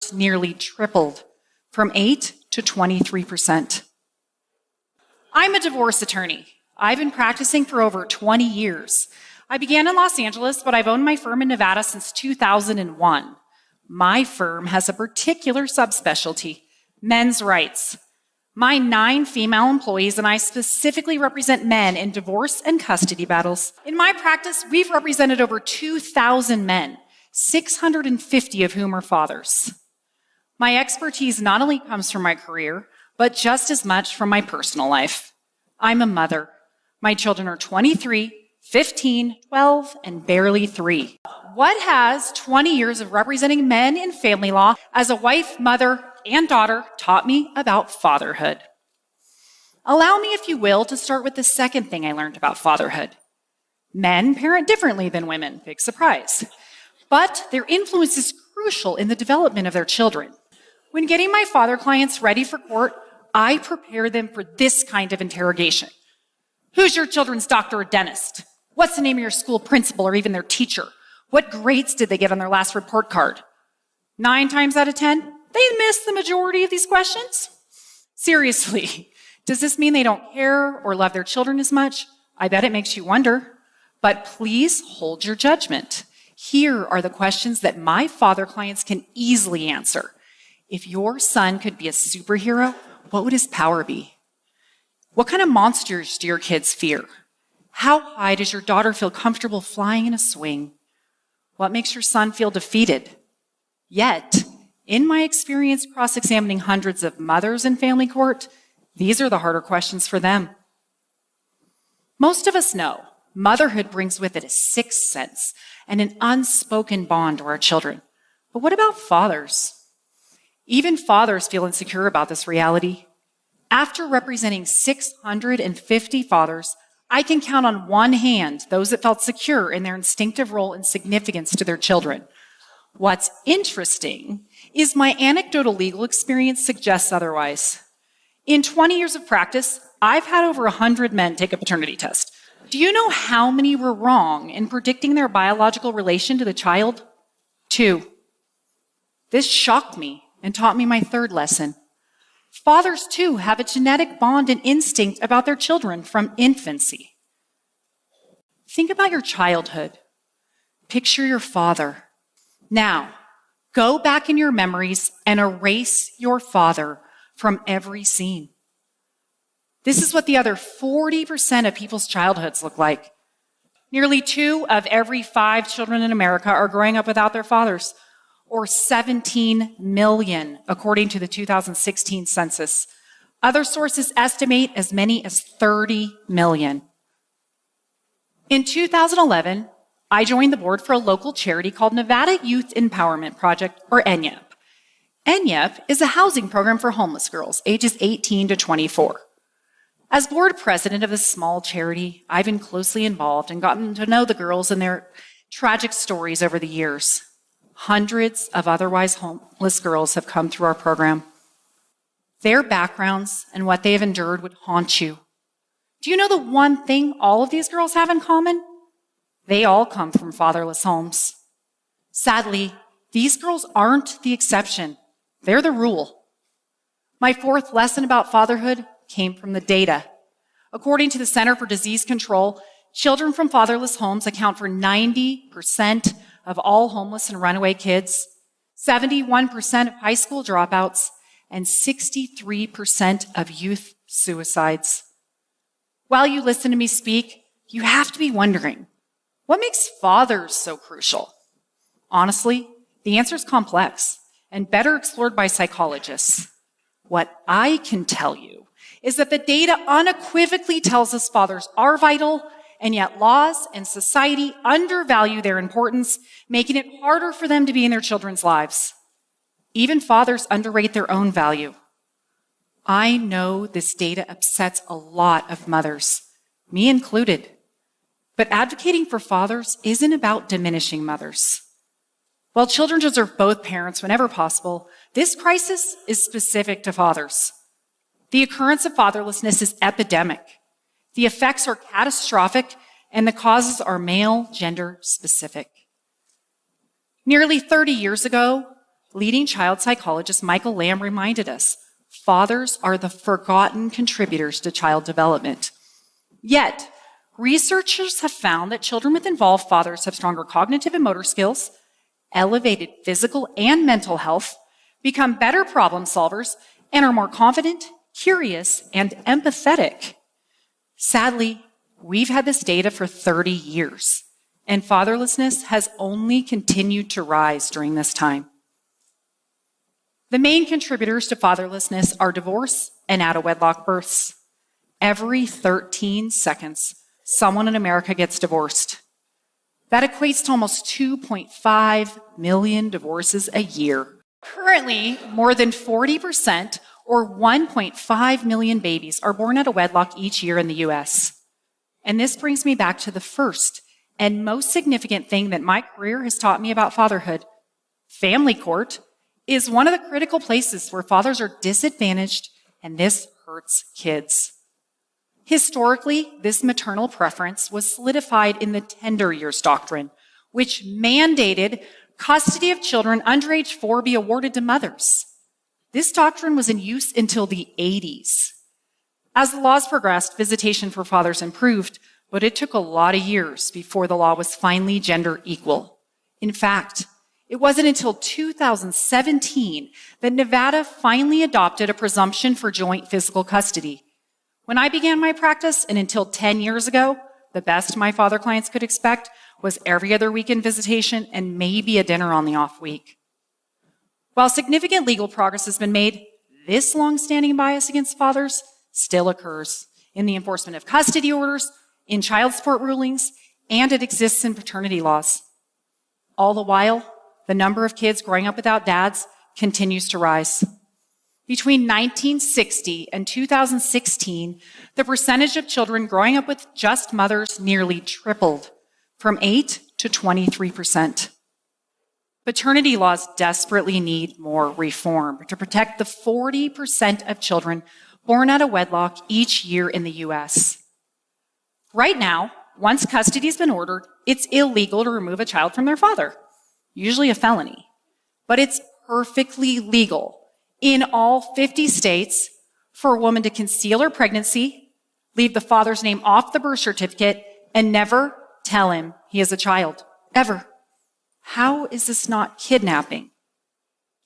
births nearly tripled, from 8 to 23%. I'm a divorce attorney. I've been practicing for over 20 years. I began in Los Angeles, but I've owned my firm in Nevada since 2001. My firm has a particular subspecialty, men's rights. My 9 female employees and I specifically represent men in divorce and custody battles. In my practice, we've represented over 2,000 men, 650 of whom are fathers. My expertise not only comes from my career, but just as much from my personal life. I'm a mother. My children are 23, 15, 12, and barely 3. What has 20 years of representing men in family law as a wife, mother, and daughter taught me about fatherhood? Allow me, if you will, to start with the second thing I learned about fatherhood. Men parent differently than women, big surprise. But their influence is crucial in the development of their children. When getting my father clients ready for court, I prepare them for this kind of interrogation. Who's your children's doctor or dentist? What's the name of your school principal or even their teacher? What grades did they get on their last report card? 9 times out of 10, they miss the majority of these questions. Seriously, does this mean they don't care or love their children as much? I bet it makes you wonder. But please hold your judgment. Here are the questions that my father clients can easily answer. If your son could be a superhero, what would his power be? What kind of monsters do your kids fear? How high does your daughter feel comfortable flying in a swing? What makes your son feel defeated? Yet, in my experience cross-examining hundreds of mothers in family court, these are the harder questions for them. Most of us know motherhood brings with it a sixth sense and an unspoken bond to our children. But what about fathers? Even fathers feel insecure about this reality. After representing 650 fathers, I can count on one hand those that felt secure in their instinctive role and significance to their children. What's interesting is my anecdotal legal experience suggests otherwise. In 20 years of practice, I've had over 100 men take a paternity test. Do you know how many were wrong in predicting their biological relation to the child? 2. This shocked me and taught me my third lesson. Fathers, too, have a genetic bond and instinct about their children from infancy. Think about your childhood. Picture your father. Now, go back in your memories and erase your father from every scene. This is what the other 40% of people's childhoods look like. Nearly 2 of every 5 children in America are growing up without their fathers, or 17 million, according to the 2016 census. Other sources estimate as many as 30 million. In 2011, I joined the board for a local charity called Nevada Youth Empowerment Project, or ENYEP. ENYEP is a housing program for homeless girls ages 18 to 24. As board president of this small charity, I've been closely involved and gotten to know the girls and their tragic stories over the years. Hundreds of otherwise homeless girls have come through our program. Their backgrounds and what they have endured would haunt you. Do you know the one thing all of these girls have in common? They all come from fatherless homes. Sadly, these girls aren't the exception. They're the rule. My fourth lesson about fatherhood came from the data. According to the Center for Disease Control, children from fatherless homes account for 90% of all homeless and runaway kids, 71% of high school dropouts, and 63% of youth suicides. While you listen to me speak, you have to be wondering, what makes fathers so crucial? Honestly, the answer is complex and better explored by psychologists. What I can tell you is that the data unequivocally tells us fathers are vital, and yet laws and society undervalue their importance, making it harder for them to be in their children's lives. Even fathers underrate their own value. I know this data upsets a lot of mothers, me included. But advocating for fathers isn't about diminishing mothers. While children deserve both parents whenever possible, this crisis is specific to fathers. The occurrence of fatherlessness is epidemic. The effects are catastrophic, and the causes are male, gender specific. Nearly 30 years ago, leading child psychologist Michael Lamb reminded us, fathers are the forgotten contributors to child development. Yet, researchers have found that children with involved fathers have stronger cognitive and motor skills, elevated physical and mental health, become better problem solvers, and are more confident, curious, and empathetic. Sadly, we've had this data for 30 years, and fatherlessness has only continued to rise during this time. The main contributors to fatherlessness are divorce and out-of-wedlock births. Every 13 seconds, someone in America gets divorced. That equates to almost 2.5 million divorces a year. Currently, more than 40%, or 1.5 million babies, are born out of wedlock each year in the US. And this brings me back to the first and most significant thing that my career has taught me about fatherhood. Family court is one of the critical places where fathers are disadvantaged, and this hurts kids. Historically, this maternal preference was solidified in the tender years doctrine, which mandated custody of children under age 4 be awarded to mothers. This doctrine was in use until the 80s. As the laws progressed, visitation for fathers improved, but it took a lot of years before the law was finally gender equal. In fact, it wasn't until 2017 that Nevada finally adopted a presumption for joint physical custody. When I began my practice, and until 10 years ago, the best my father clients could expect was every other weekend visitation and maybe a dinner on the off week. While significant legal progress has been made, this long-standing bias against fathers still occurs in the enforcement of custody orders, in child support rulings, and it exists in paternity laws. All the while, the number of kids growing up without dads continues to rise. Between 1960 and 2016, the percentage of children growing up with just mothers nearly tripled, from 8 to 23%. Paternity laws desperately need more reform to protect the 40% of children born out of wedlock each year in the US. Right now, once custody has been ordered, it's illegal to remove a child from their father, usually a felony. But it's perfectly legal in all 50 states for a woman to conceal her pregnancy, leave the father's name off the birth certificate, and never tell him he is a child, ever. How is this not kidnapping?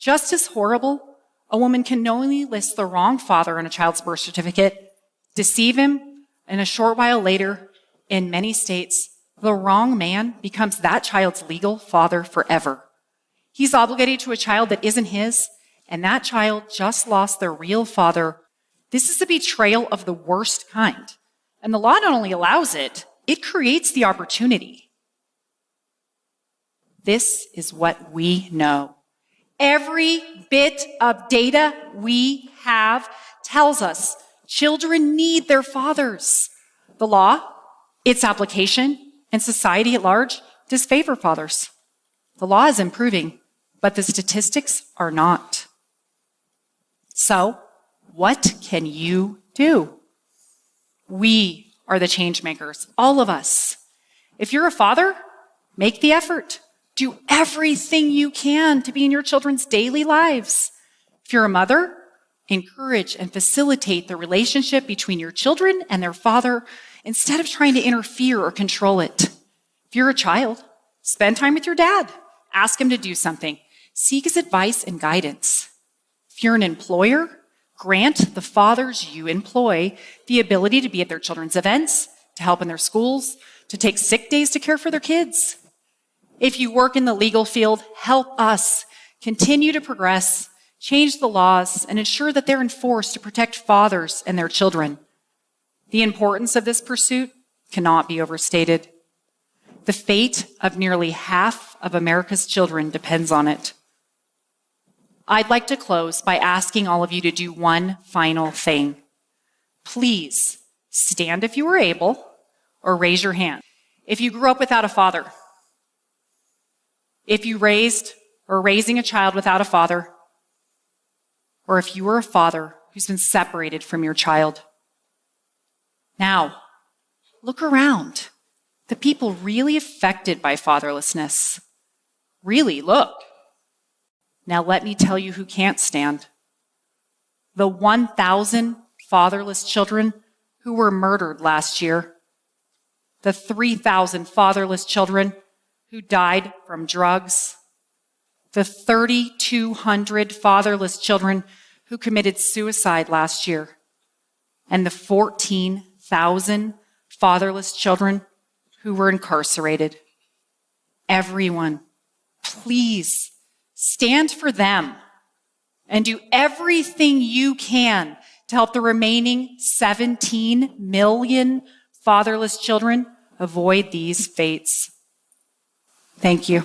Just as horrible, a woman can knowingly list the wrong father on a child's birth certificate, deceive him, and a short while later, in many states, the wrong man becomes that child's legal father forever. He's obligated to a child that isn't his, and that child just lost their real father. This is a betrayal of the worst kind. And the law not only allows it, it creates the opportunity. This is what we know. Every bit of data we have tells us children need their fathers. The law, its application, and society at large disfavor fathers. The law is improving, but the statistics are not. So, what can you do? We are the change makers, all of us. If you're a father, make the effort. Do everything you can to be in your children's daily lives. If you're a mother, encourage and facilitate the relationship between your children and their father instead of trying to interfere or control it. If you're a child, spend time with your dad. Ask him to do something. Seek his advice and guidance. If you're an employer, grant the fathers you employ the ability to be at their children's events, to help in their schools, to take sick days to care for their kids. If you work in the legal field, help us continue to progress, change the laws, and ensure that they're enforced to protect fathers and their children. The importance of this pursuit cannot be overstated. The fate of nearly half of America's children depends on it. I'd like to close by asking all of you to do one final thing. Please stand if you are able, or raise your hand. If you grew up without a father, if you raised or raising a child without a father, or if you are a father who's been separated from your child. Now, look around. The people really affected by fatherlessness. Really, look. Now let me tell you who can't stand. The 1,000 fatherless children who were murdered last year. The 3,000 fatherless children who died from drugs. The 3,200 fatherless children who committed suicide last year. And the 14,000 fatherless children who were incarcerated. Everyone, please stand for them and do everything you can to help the remaining 17 million fatherless children avoid these fates. Thank you.